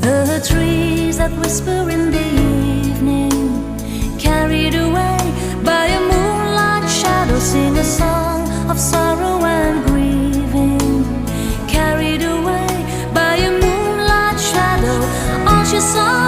The trees that whisper in the evening, carried away by a moonlight shadow, sing a song of sorrow and grieving. Carried away by a moonlight shadow, all she saw